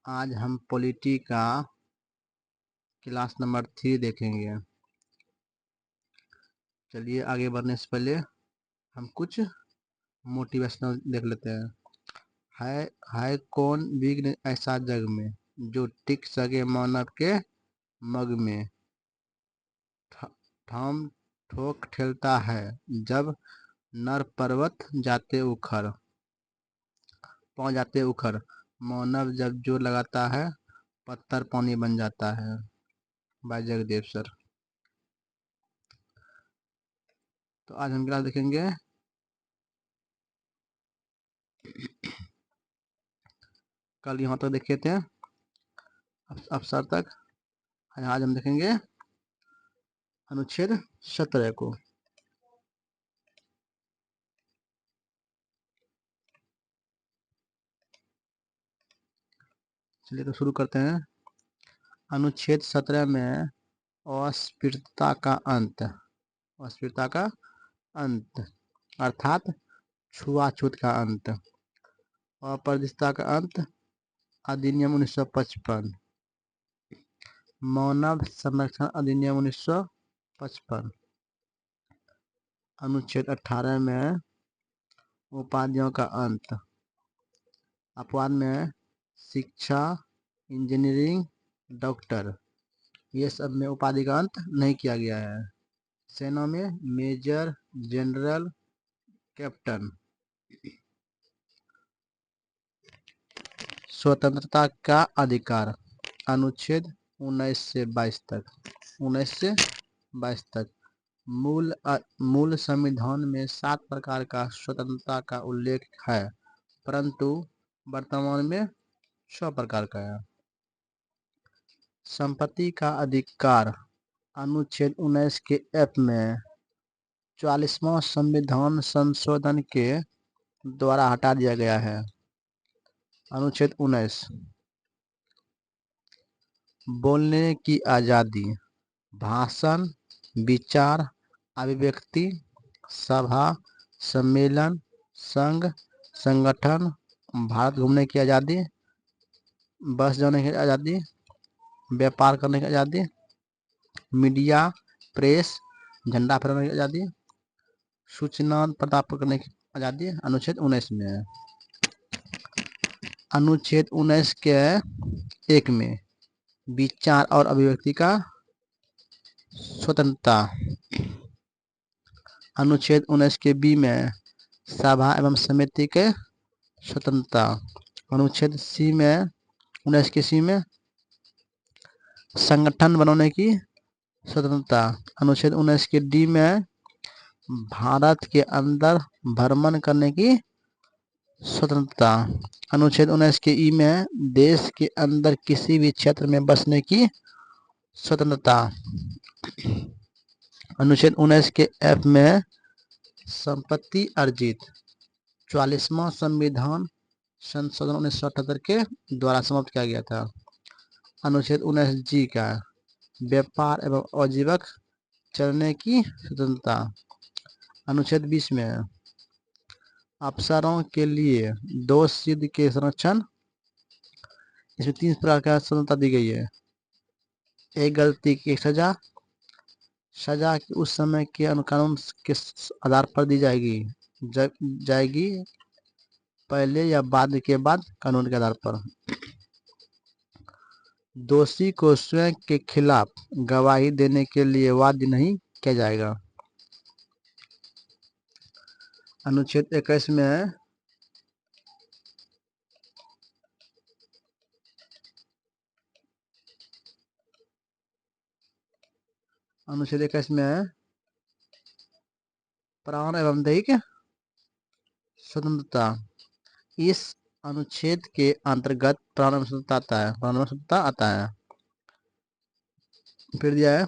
आज हम पॉलिटी का क्लास नंबर 3 देखेंगे। चलिए आगे बढ़ने से पहले हम कुछ मोटिवेशनल देख लेते हैं। है कौन विघ्न ऐसा जग में जो टिक सके मानव के मग में। ठाम ठोक ठेलता है जब नर पर्वत जाते उखड़, पाँव जाते उखड़। मानव जब जोर लगाता है पत्थर पानी बन जाता है। Bye Jagdev sir. तो आज हम क्लास देखेंगे कल यहाँ तक देखे थे अवसर तक। आज हम देखेंगे अनुच्छेद 17 को। चलिए तो शुरू करते हैं। अनुच्छेद 17 में अस्पृश्यता का अंत, अस्पृश्यता का अंत अर्थात छुआछूत का अंत। अपराधिकता का अंत अधिनियम 1955, मानव संरक्षण अधिनियम 1955। अनुच्छेद 18 में उपाधियों का अंत, अपवाद में शिक्षा, इंजीनियरिंग, डॉक्टर, ये सब में उपाधि का अंत नहीं किया गया है। सेना में मेजर, जनरल, कैप्टन। स्वतंत्रता का अधिकार अनुच्छेद 19 से 22 तक, 19 से 22 तक। मूल संविधान में 7 प्रकार का स्वतंत्रता का उल्लेख है, परंतु वर्तमान में 6 प्रकार का है। संपत्ति का अधिकार अनुच्छेद 19 के एफ में 44वां संविधान संशोधन के द्वारा हटा दिया गया है। अनुच्छेद 19 बोलने की आज़ादी, भाषण, विचार, अभिव्यक्ति, सभा, सम्मेलन, संघ, संगठन, भारत घूमने की आज़ादी, बस जाने की आज़ादी, व्यापार करने की आज़ादी, मीडिया, प्रेस, झंडा फहराने की आज़ादी, सूचना प्राप्त करने की आज़ादी अनुच्छेद 19 में है। अनुच्छेद 19 के 1 में विचार और अभिव्यक्ति का स्वतंत्रता। अनुच्छेद 19 के बी में सभा एवं समिति के स्वतंत्रता। अनुच्छेद सी में 19 के सी में संगठन बनाने की स्वतंत्रता। अनुच्छेद 19 के डी में भारत के अंदर भ्रमण करने की स्वतंत्रता। अनुच्छेद 19 के ई में देश के अंदर किसी भी क्षेत्र में बसने की स्वतंत्रता। अनुच्छेद 19 के एफ में संपत्ति अर्जित 44वां संविधान संशोधन 1978 के द्वारा समाप्त किया गया था। अनुच्छेद 19 जी का व्यापार एवं आजीविक चलने की स्वतंत्रता। अनुच्छेद 20 में अफसरों के लिए दोष सिद्ध के संरक्षण। इसमें 3 प्रकार का स्वतंत्रता दी गई है। एक गलती की सजा, सजा की उस समय के कानून के आधार पर दी जाएगी पहले या बाद के बाद कानून के आधार पर। दोषी को स्वयं के खिलाफ गवाही देने के लिए बाध्य नहीं किया जाएगा। अनुच्छेद 21 में अनुच्छेद 21 में प्राण एवं दैहिक स्वतंत्रता। इस अनुच्छेद के अंतर्गत प्राण एवं स्वतंत्रता आता है, प्राण एवं स्वतंत्रता आता है। फिर दिया है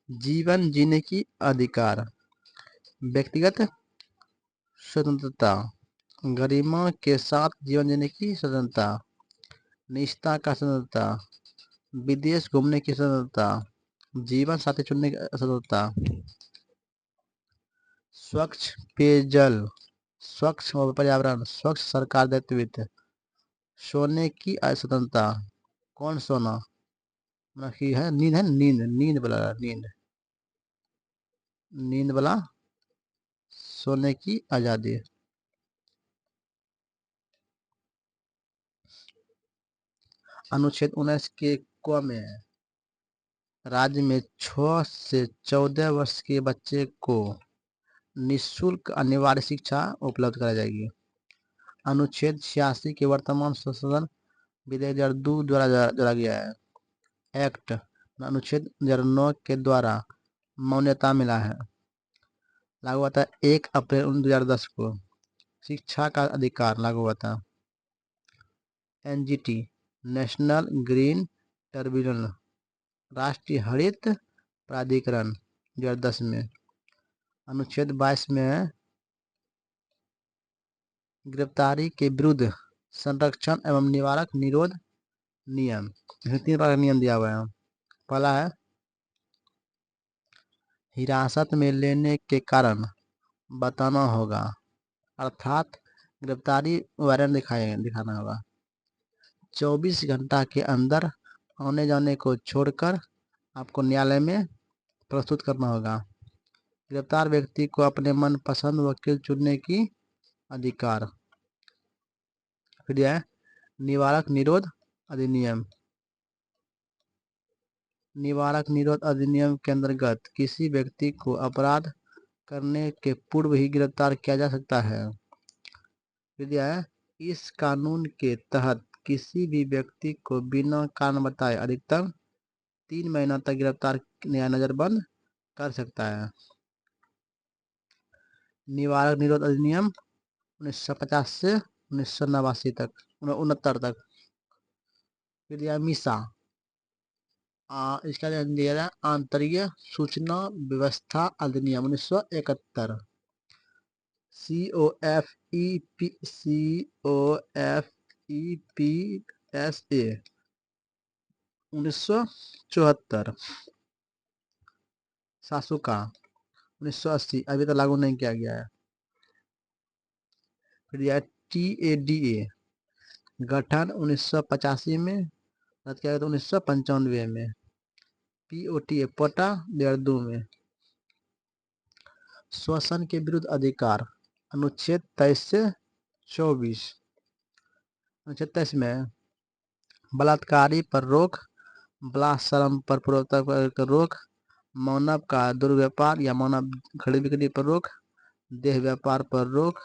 जीवन जीने की अधिकार, व्यक्तिगत स्वतंत्रता, गरिमा के साथ जीवन जीने की स्वतंत्रता, निष्ठा का स्वतंत्रता, विदेश घूमने की स्वतंत्रता, जीवन साथी चुनने की स्वतंत्रता, स्वच्छ पेयजल, स्वच्छ पर्यावरण, स्वच्छ सरकार दायित्व, सोने की स्वतंत्रता। कौन सोना? मतलब कि है नींद, है नींद, नींद वाला, नींद, नींद वाला सोने की आजादी। अनुच्छेद 19 के क में है, राज्य में 6 से 14 वर्ष के बच्चे को निःशुल्क अनिवार्य शिक्षा उपलब्ध कराई जाएगी। अनुच्छेद 86 के वर्तमान संशोधन विधेयक 2002 द्वारा जोड़ा गया है। एक्ट अनुच्छेद 2009 के द्वारा मान्यता मिला है। लागू हुआ था 1 अप्रैल 2010 को। शिक्षा का अधिकार लागू हुआ था। एनजीटी नेशनल ग्रीन ट्रिब्यूनल, राष्ट्रीय हरित प्राधिकरण 2010 में। अनुच्छेद 22 में गिरफ्तारी के विरुद्ध संरक्षण एवं निवारक निरोध नियम, इसमें 3 प्रकार का नियम दिया हुआ है। पहला है हिरासत में लेने के कारण बताना होगा, अर्थात गिरफ्तारी वारंट दिखाना होगा। 24 घंटा के अंदर आने जाने को छोड़कर आपको न्यायालय में प्रस्तुत करना होगा। गिरफ्तार व्यक्ति को अपने मनपसंद वकील चुनने की अधिकार। फिर यह निवारक निरोध अधिनियम। निवारक निरोध अधिनियम के अंतर्गत किसी व्यक्ति को अपराध करने के पूर्व ही गिरफ्तार किया जा सकता है। फिर यह इस कानून के तहत किसी भी व्यक्ति को बिना कारण बताए अधिकतम 3 महीना तक गिरफ्तार या नजरबंद कर सकता है। निवारक निरोध अधिनियम 1950 से 1989 तक, 69 तक। फिर दिया मीसा, इसका दिया आंतरिक सूचना व्यवस्था अधिनियम 1971। COFEPSA 1974। सासुका 1980, अभी तो लागू नहीं किया गया है। फिर यह TADA गठन 1985 में, रद्द किया गया था 1995 में। POTA पोटा 2002 में। श्वसन के विरुद्ध अधिकार अनुच्छेद 23 से 24। अनुच्छेद 23 में बलात्कारी पर रोक, बलात्सर्म पर पूर्वक रोक, मानव का दुर्व्यापार या मानव खरीद बिक्री पर रोक, देह व्यापार पर रोक,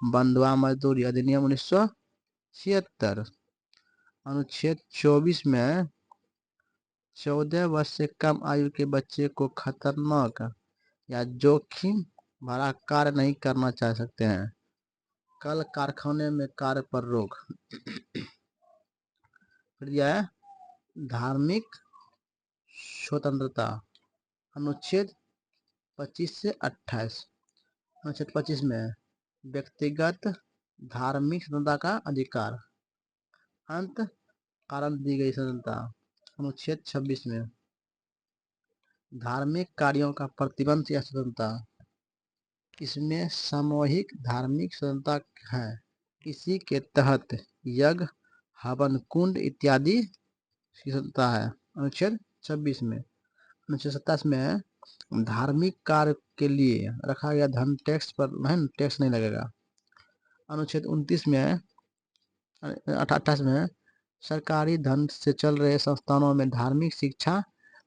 बंधुआ मजदूरी अधिनियम 1976। अनुच्छेद 24 में 14 वर्ष से कम आयु के बच्चे को खतरनाक या जोखिम भरा कार्य नहीं करना चाह सकते हैं। कल कारखाने में कार्य पर रोक। फिर यह धार्मिक स्वतंत्रता अनुच्छेद 25 से 28। अनुच्छेद 25 में व्यक्तिगत धार्मिक स्वतंत्रता का अधिकार, अंत कारण दी गई स्वतंत्रता। अनुच्छेद 26 में धार्मिक कार्यों का प्रतिबंध या स्वतंत्रता, इसमें सामूहिक धार्मिक स्वतंत्रता है। इसी के तहत यज्ञ, हवन कुंड इत्यादि की स्वतंत्रता है। अनुच्छेद 26 में। अनुच्छेद 27 में धार्मिक कार्य के लिए रखा गया धन टैक्स पर टैक्स नहीं लगेगा। अनुच्छेद 29 में 28 में सरकारी धन से चल रहे संस्थानों में धार्मिक शिक्षा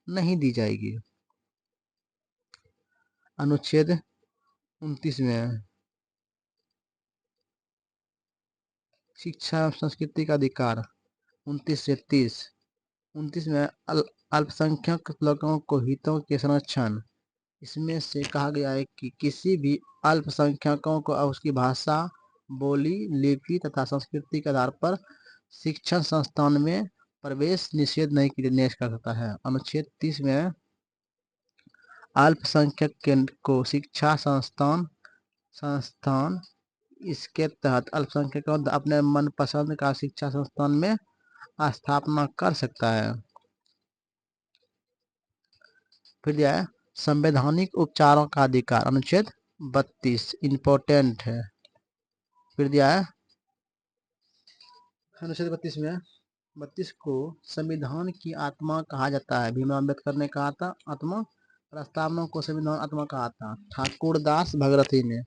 नहीं दी जाएगी। अनुच्छेद 29 में शिक्षा एवं संस्कृति का अधिकार 29 से 30। 29 में अल्पसंख्यक लोगों को हितों के संरक्षण, इसमें से कहा गया है कि किसी भी अल्पसंख्यकों को उसकी भाषा, बोली, लिपि तथा संस्कृति के आधार पर शिक्षण संस्थान में प्रवेश निषेध नहीं कर सकता है। अनुच्छेद 30 में अल्पसंख्यक को शिक्षा संस्थान इसके तहत अल्पसंख्यकों अपने मनपसंद का शिक्षा संस्थान में स्थापना कर सकता है। फिर यह संवैधानिक उपचारों का अधिकार अनुच्छेद 32 इंपॉर्टेंट है। फिर दिया है अनुच्छेद 32 में 32 को संविधान की आत्मा कहा जाता है। भीमराव अम्बेडकर ने कहा था आत्मा, प्रस्तावना को संविधान आत्मा कहा था। ठाकुरदास भगरथी ने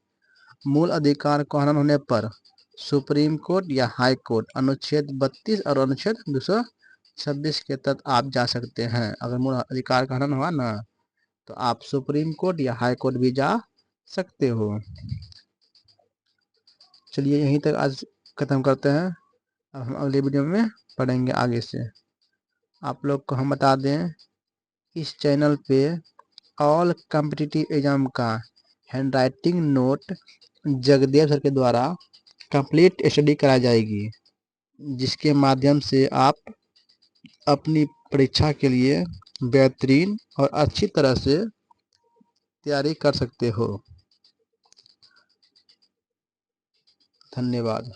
मूल अधिकार को हनन होने पर सुप्रीम कोर्ट या हाई कोर्ट अनुच्छेद 32 और अनुच्छेद 226 के तहत आप जा सकते हैं। अगर मूल अधिकार का हनन हुआ ना तो आप सुप्रीम कोर्ट या हाई कोर्ट भी जा सकते हो। चलिए यहीं तक आज खत्म करते हैं। अब हम अगले वीडियो में पढ़ेंगे आगे से। आप लोग को हम बता दें, इस चैनल पे ऑल कॉम्पिटिटिव एग्जाम का हैंडराइटिंग नोट जगदेव सर के द्वारा कंप्लीट स्टडी कराई जाएगी, जिसके माध्यम से आप अपनी परीक्षा के लिए बेहतरीन और अच्छी तरह से तैयारी कर सकते हो। धन्यवाद।